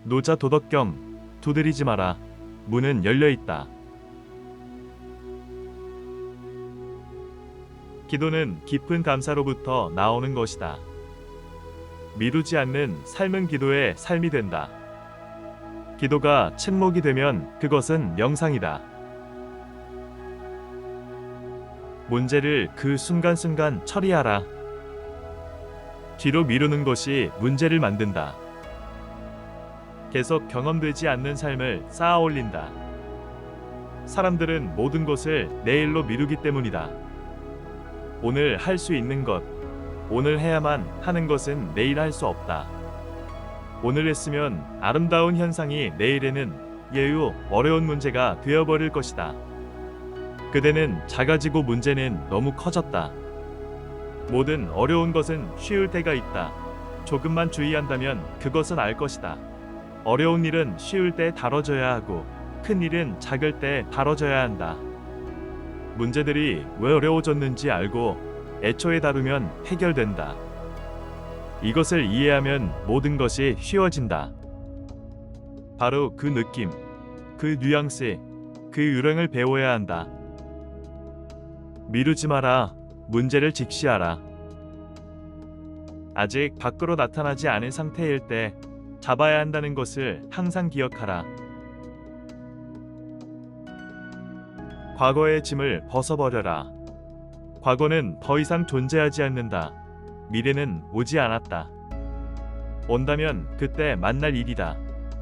노자 도덕경 두드리지 마라. 문은 열려 있다. 기도는 깊은 감사로부터 나오는 것이다. 미루지 않는 삶은 기도의 삶이 된다. 기도가 침묵이 되면 그것은 명상이다. 문제를 그 순간순간 처리하라. 뒤로 미루는 것이 문제를 만든다. 계속 경험되지 않는 삶을 쌓아 올린다. 사람들은 모든 것을 내일로 미루기 때문이다. 오늘 할 수 있는 것, 오늘 해야만 하는 것은 내일 할 수 없다. 오늘 했으면 아름다운 현상이 내일에는 예유 어려운 문제가 되어버릴 것이다. 그대는 작아지고 문제는 너무 커졌다. 모든 어려운 것은 쉬울 때가 있다. 조금만 주의한다면 그것은 알 것이다. 어려운 일은 쉬울 때 다뤄져야 하고 큰 일은 작을 때 다뤄져야 한다. 문제들이 왜 어려워졌는지 알고 애초에 다루면 해결된다. 이것을 이해하면 모든 것이 쉬워진다. 바로 그 느낌, 그 뉘앙스, 그 유령을 배워야 한다. 미루지 마라. 문제를 직시하라. 아직 밖으로 나타나지 않은 상태일 때 잡아야 한다는 것을 항상 기억하라. 과거의 짐을 벗어버려라. 과거는 더 이상 존재하지 않는다. 미래는 오지 않았다. 온다면 그때 만날 일이다.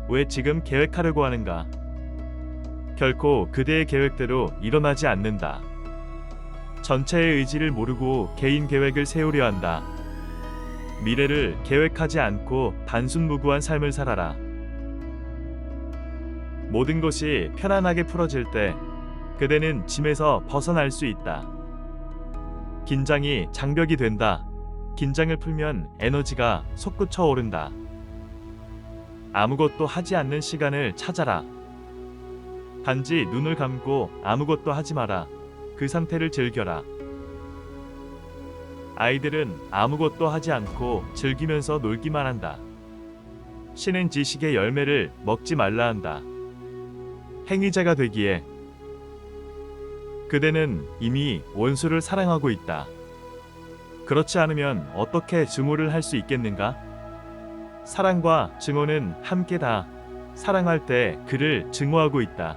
왜 지금 계획하려고 하는가? 결코 그대의 계획대로 일어나지 않는다. 전체의 의지를 모르고 개인 계획을 세우려 한다. 미래를 계획하지 않고 단순무구한 삶을 살아라. 모든 것이 편안하게 풀어질 때 그대는 짐에서 벗어날 수 있다. 긴장이 장벽이 된다. 긴장을 풀면 에너지가 솟구쳐 오른다. 아무것도 하지 않는 시간을 찾아라. 단지 눈을 감고 아무것도 하지 마라. 그 상태를 즐겨라. 아이들은 아무것도 하지 않고 즐기면서 놀기만 한다. 신은 지식의 열매를 먹지 말라 한다. 행위자가 되기에 그대는 이미 원수를 사랑하고 있다. 그렇지 않으면 어떻게 증오를 할 수 있겠는가? 사랑과 증오는 함께다. 사랑할 때 그를 증오하고 있다.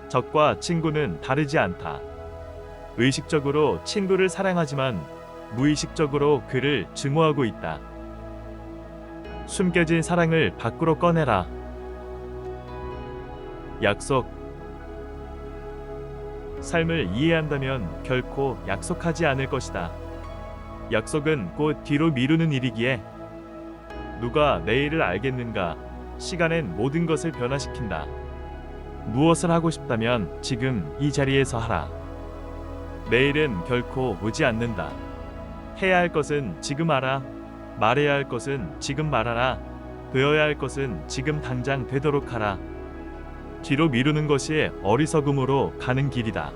적과 친구는 다르지 않다. 의식적으로 친구를 사랑하지만 무의식적으로 그를 증오하고 있다. 숨겨진 사랑을 밖으로 꺼내라. 약속. 삶을 이해한다면 결코 약속하지 않을 것이다. 약속은 곧 뒤로 미루는 일이기에 누가 내일을 알겠는가? 시간은 모든 것을 변화시킨다. 무엇을 하고 싶다면 지금 이 자리에서 하라. 내일은 결코 오지 않는다. 해야 할 것은 지금 하라. 말해야 할 것은 지금 말하라. 되어야 할 것은 지금 당장 되도록 하라. 뒤로 미루는 것이 어리석음으로 가는 길이다.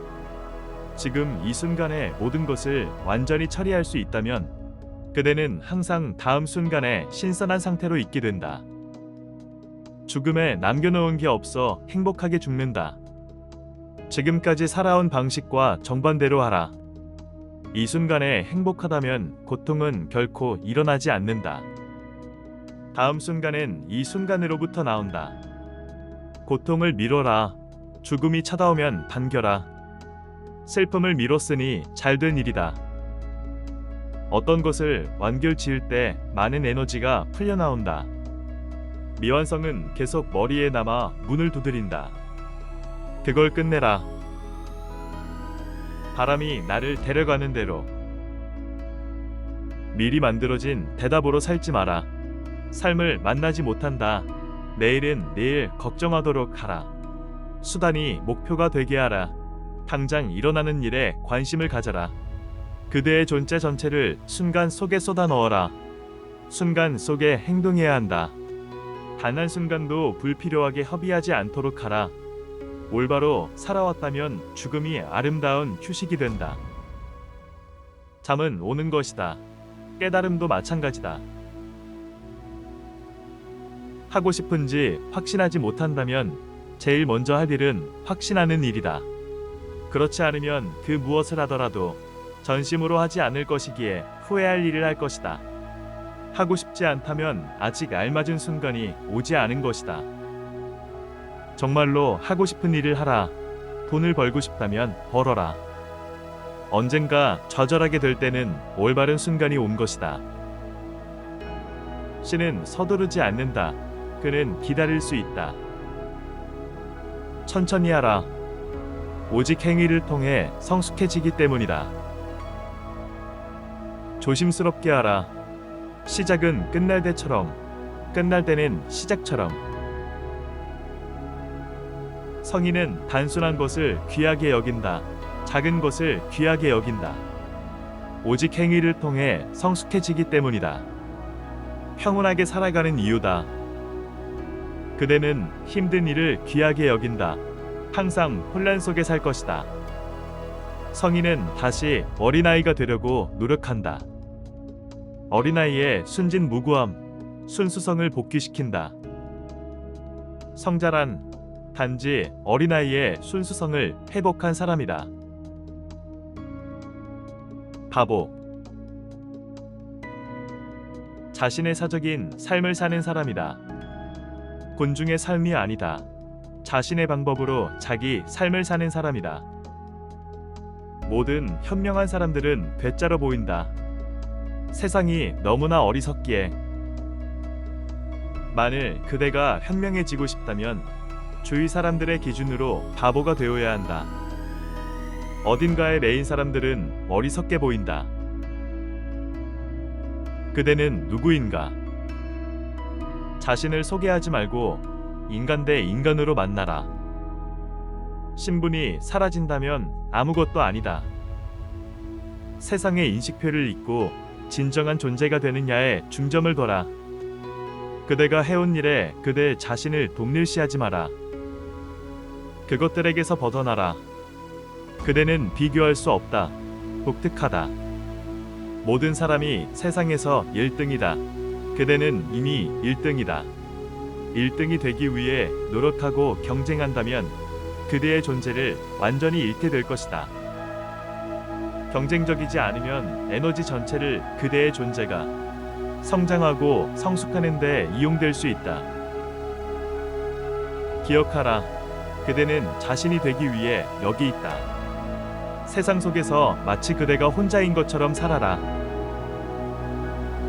지금 이 순간에 모든 것을 완전히 처리할 수 있다면 그대는 항상 다음 순간에 신선한 상태로 있게 된다. 죽음에 남겨놓은 게 없어 행복하게 죽는다. 지금까지 살아온 방식과 정반대로 하라. 이 순간에 행복하다면 고통은 결코 일어나지 않는다. 다음 순간은 이 순간으로부터 나온다. 고통을 미뤄라. 죽음이 찾아오면 반겨라. 슬픔을 미뤘으니 잘된 일이다. 어떤 것을 완결지을 때 많은 에너지가 풀려나온다. 미완성은 계속 머리에 남아 문을 두드린다. 그걸 끝내라. 바람이 나를 데려가는 대로. 미리 만들어진 대답으로 살지 마라. 삶을 만나지 못한다. 내일은 내일 걱정하도록 하라. 수단이 목표가 되게 하라. 당장 일어나는 일에 관심을 가져라. 그대의 존재 전체를 순간 속에 쏟아 넣어라. 순간 속에 행동해야 한다. 단 한순간도 불필요하게 허비하지 않도록 하라. 올바로 살아왔다면 죽음이 아름다운 휴식이 된다. 잠은 오는 것이다. 깨달음도 마찬가지다. 하고 싶은지 확신하지 못한다면 제일 먼저 할 일은 확신하는 일이다. 그렇지 않으면 그 무엇을 하더라도 전심으로 하지 않을 것이기에 후회할 일을 할 것이다. 하고 싶지 않다면 아직 알맞은 순간이 오지 않은 것이다. 정말로 하고 싶은 일을 하라. 돈을 벌고 싶다면 벌어라. 언젠가 좌절하게 될 때는 올바른 순간이 온 것이다. 신은 서두르지 않는다. 그는 기다릴 수 있다. 천천히 하라. 오직 행위를 통해 성숙해지기 때문이다. 조심스럽게 하라. 시작은 끝날 때처럼, 끝날 때는 시작처럼. 성인은 단순한 것을 귀하게 여긴다. 작은 것을 귀하게 여긴다. 오직 행위를 통해 성숙해지기 때문이다. 평온하게 살아가는 이유다. 그대는 힘든 일을 귀하게 여긴다. 항상 혼란 속에 살 것이다. 성인은 다시 어린아이가 되려고 노력한다. 어린아이의 순진무구함, 순수성을 복귀시킨다. 성자란 단지 어린아이의 순수성을 회복한 사람이다. 바보. 자신의 사적인 삶을 사는 사람이다. 곤중의 삶이 아니다. 자신의 방법으로 자기 삶을 사는 사람이다. 모든 현명한 사람들은 괴짜로 보인다. 세상이 너무나 어리석기에. 만일 그대가 현명해지고 싶다면 주위 사람들의 기준으로 바보가 되어야 한다. 어딘가에 매인 사람들은 어리석게 보인다. 그대는 누구인가? 자신을 소개하지 말고 인간 대 인간으로 만나라. 신분이 사라진다면 아무것도 아니다. 세상의 인식표를 잊고 진정한 존재가 되느냐에 중점을 둬라. 그대가 해온 일에 그대 자신을 동일시하지 마라. 그것들에게서 벗어나라. 그대는 비교할 수 없다. 독특하다. 모든 사람이 세상에서 1등이다. 그대는 이미 1등이다. 1등이 되기 위해 노력하고 경쟁한다면 그대의 존재를 완전히 잃게 될 것이다. 경쟁적이지 않으면 에너지 전체를 그대의 존재가 성장하고 성숙하는 데 이용될 수 있다. 기억하라. 그대는 자신이 되기 위해 여기 있다. 세상 속에서 마치 그대가 혼자인 것처럼 살아라.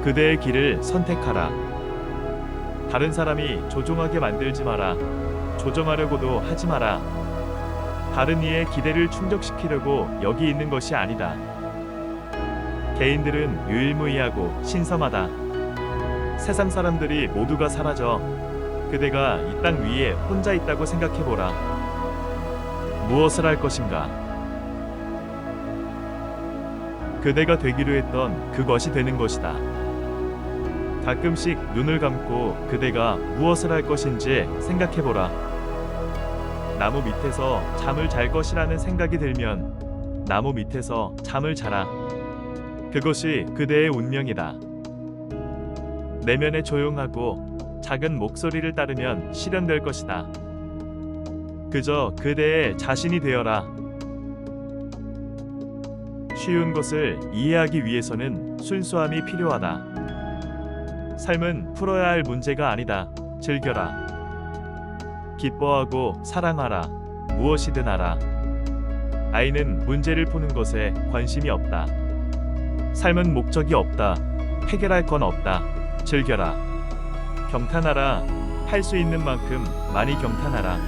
그대의 길을 선택하라. 다른 사람이 조종하게 만들지 마라. 조종하려고도 하지 마라. 다른 이의 기대를 충족시키려고 여기 있는 것이 아니다. 개인들은 유일무이하고 신성하다. 세상 사람들이 모두가 사라져 그대가 이 땅 위에 혼자 있다고 생각해보라. 무엇을 할 것인가? 그대가 되기로 했던 그것이 되는 것이다. 가끔씩 눈을 감고 그대가 무엇을 할 것인지 생각해보라. 나무 밑에서 잠을 잘 것이라는 생각이 들면 나무 밑에서 잠을 자라. 그것이 그대의 운명이다. 내면에 조용하고 작은 목소리를 따르면 실현될 것이다. 그저 그대의 자신이 되어라. 쉬운 것을 이해하기 위해서는 순수함이 필요하다. 삶은 풀어야 할 문제가 아니다. 즐겨라. 기뻐하고 사랑하라. 무엇이든 하라. 아이는 문제를 푸는 것에 관심이 없다. 삶은 목적이 없다. 해결할 건 없다. 즐겨라. 경탄하라. 할 수 있는 만큼 많이 경탄하라.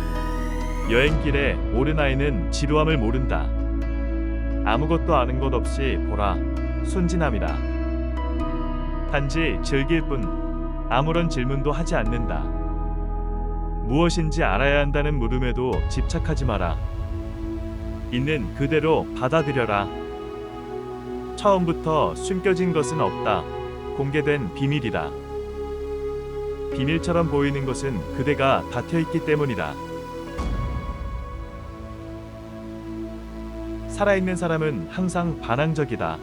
여행길에 옳은 아이는 지루함을 모른다. 아무것도 아는 것 없이 보라. 순진함이다. 단지 즐길 뿐 아무런 질문도 하지 않는다. 무엇인지 알아야 한다는 물음에도 집착하지 마라. 있는 그대로 받아들여라. 처음부터 숨겨진 것은 없다. 공개된 비밀이다. 비밀처럼 보이는 것은 그대가 닫혀있기 때문이다. 살아있는 사람은 항상 반항적이다.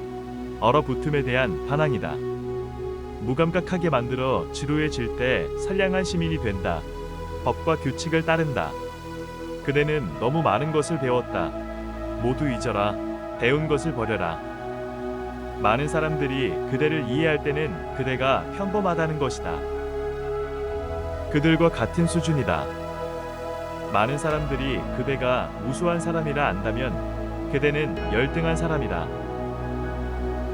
얼어붙음에 대한 반항이다. 무감각하게 만들어 지루해질 때 선량한 시민이 된다. 법과 규칙을 따른다. 그대는 너무 많은 것을 배웠다. 모두 잊어라. 배운 것을 버려라. 많은 사람들이 그대를 이해할 때는 그대가 평범하다는 것이다. 그들과 같은 수준이다. 많은 사람들이 그대가 우수한 사람이라 안다면 그대는 열등한 사람이다.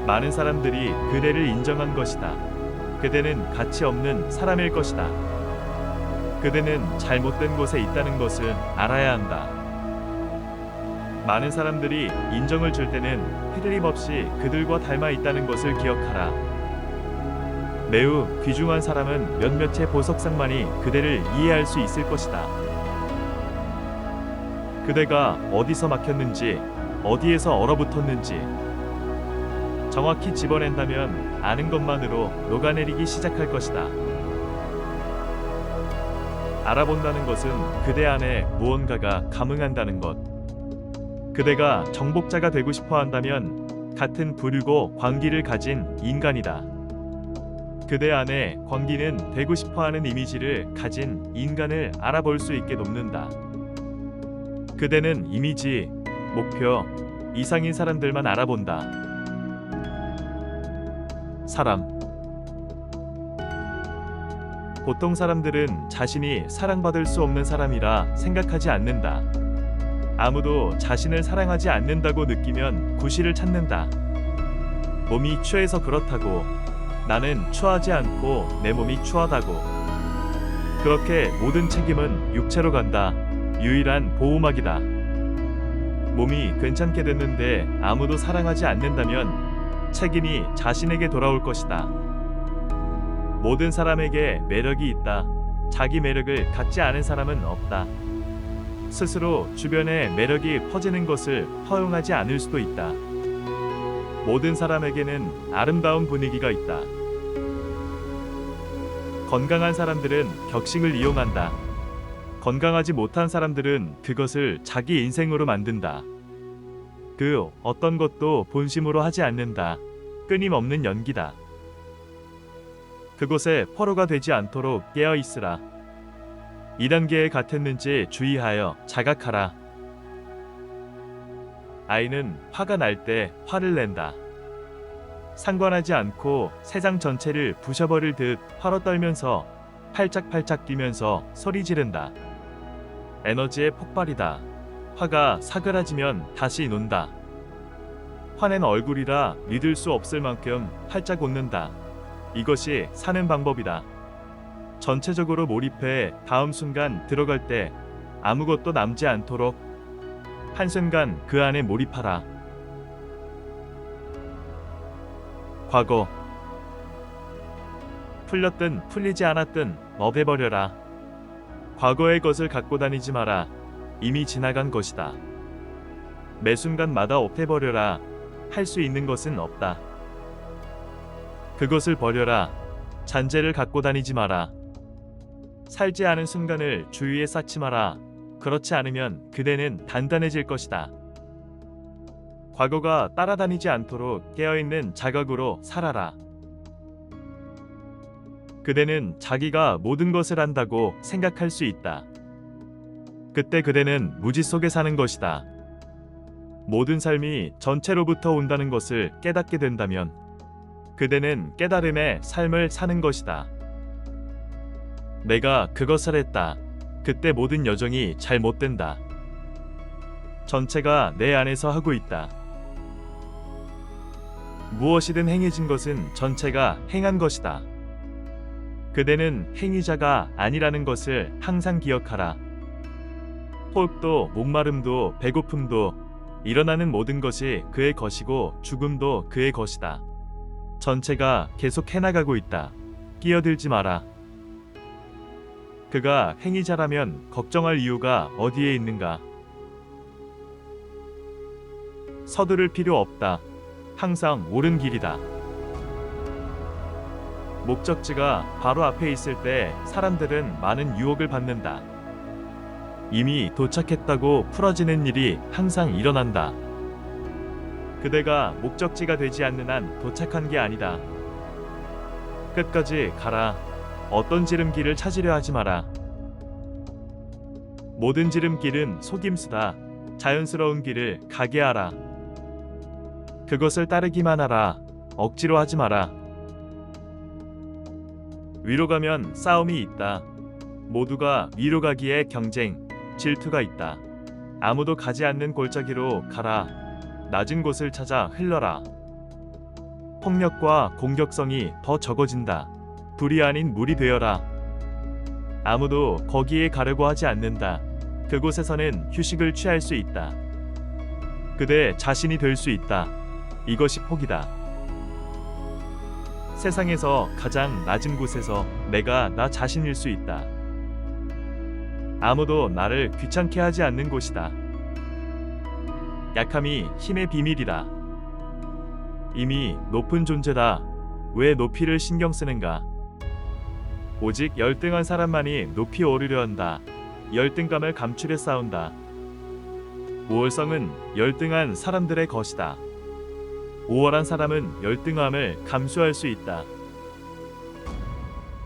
많은 사람들이 그대를 인정한 것이다. 그대는 가치 없는 사람일 것이다. 그대는 잘못된 곳에 있다는 것을 알아야 한다. 많은 사람들이 인정을 줄 때는 틀림없이 그들과 닮아 있다는 것을 기억하라. 매우 귀중한 사람은 몇몇의 보석상만이 그대를 이해할 수 있을 것이다. 그대가 어디서 막혔는지, 어디에서 얼어붙었는지 정확히 집어낸다면 아는 것만으로 녹아내리기 시작할 것이다. 알아본다는 것은 그대 안에 무언가가 감응한다는 것. 그대가 정복자가 되고 싶어 한다면 같은 부류고 광기를 가진 인간이다. 그대 안에 광기는 되고 싶어 하는 이미지를 가진 인간을 알아볼 수 있게 돕는다. 그대는 이미지, 목표, 이상인 사람들만 알아본다. 사람. 보통 사람들은 자신이 사랑받을 수 없는 사람이라 생각하지 않는다. 아무도 자신을 사랑하지 않는다고 느끼면 구실을 찾는다. 몸이 추해서 그렇다고, 나는 추하지 않고 내 몸이 추하다고. 그렇게 모든 책임은 육체로 간다. 유일한 보호막이다. 몸이 괜찮게 됐는데 아무도 사랑하지 않는다면 책임이 자신에게 돌아올 것이다. 모든 사람에게 매력이 있다. 자기 매력을 갖지 않은 사람은 없다. 스스로 주변에 매력이 퍼지는 것을 허용하지 않을 수도 있다. 모든 사람에게는 아름다운 분위기가 있다. 건강한 사람들은 격식을 이용한다. 건강하지 못한 사람들은 그것을 자기 인생으로 만든다. 그 어떤 것도 본심으로 하지 않는다. 끊임없는 연기다. 그곳에 포로가 되지 않도록 깨어 있으라. 2단계에 같았는지 주의하여 자각하라. 아이는 화가 날 때 화를 낸다. 상관하지 않고 세상 전체를 부셔버릴 듯 화로 떨면서 팔짝팔짝 뛰면서 소리 지른다. 에너지의 폭발이다. 화가 사그라지면 다시 논다. 화낸 얼굴이라 믿을 수 없을 만큼 활짝 웃는다. 이것이 사는 방법이다. 전체적으로 몰입해 다음 순간 들어갈 때 아무것도 남지 않도록 한순간 그 안에 몰입하라. 과거. 풀렸든 풀리지 않았든 없애버려라. 과거의 것을 갖고 다니지 마라. 이미 지나간 것이다. 매 순간마다 없애버려라. 할 수 있는 것은 없다. 그것을 버려라. 잔재를 갖고 다니지 마라. 살지 않은 순간을 주위에 쌓지 마라. 그렇지 않으면 그대는 단단해질 것이다. 과거가 따라다니지 않도록 깨어있는 자각으로 살아라. 그대는 자기가 모든 것을 안다고 생각할 수 있다. 그때 그대는 무지 속에 사는 것이다. 모든 삶이 전체로부터 온다는 것을 깨닫게 된다면 그대는 깨달음의 삶을 사는 것이다. 내가 그것을 했다. 그때 모든 여정이 잘못된다. 전체가 내 안에서 하고 있다. 무엇이든 행해진 것은 전체가 행한 것이다. 그대는 행위자가 아니라는 것을 항상 기억하라. 호흡도 목마름도 배고픔도 일어나는 모든 것이 그의 것이고 죽음도 그의 것이다. 전체가 계속 해나가고 있다. 끼어들지 마라. 그가 행위자라면 걱정할 이유가 어디에 있는가? 서두를 필요 없다. 항상 옳은 길이다. 목적지가 바로 앞에 있을 때 사람들은 많은 유혹을 받는다. 이미 도착했다고 풀어지는 일이 항상 일어난다. 그대가 목적지가 되지 않는 한 도착한 게 아니다. 끝까지 가라. 어떤 지름길을 찾으려 하지 마라. 모든 지름길은 속임수다. 자연스러운 길을 가게 하라. 그것을 따르기만 하라. 억지로 하지 마라. 위로 가면 싸움이 있다. 모두가 위로 가기에 경쟁, 질투가 있다. 아무도 가지 않는 골짜기로 가라. 낮은 곳을 찾아 흘러라. 폭력과 공격성이 더 적어진다. 불이 아닌 물이 되어라. 아무도 거기에 가려고 하지 않는다. 그곳에서는 휴식을 취할 수 있다. 그대 자신이 될 수 있다. 이것이 폭이다. 세상에서 가장 낮은 곳에서 내가 나 자신일 수 있다. 아무도 나를 귀찮게 하지 않는 곳이다. 약함이 힘의 비밀이다. 이미 높은 존재다. 왜 높이를 신경 쓰는가? 오직 열등한 사람만이 높이 오르려 한다. 열등감을 감추려 싸운다. 우월성은 열등한 사람들의 것이다. 우월한 사람은 열등함을 감수할 수 있다.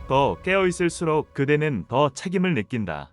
더 깨어 있을수록 그대는 더 책임을 느낀다.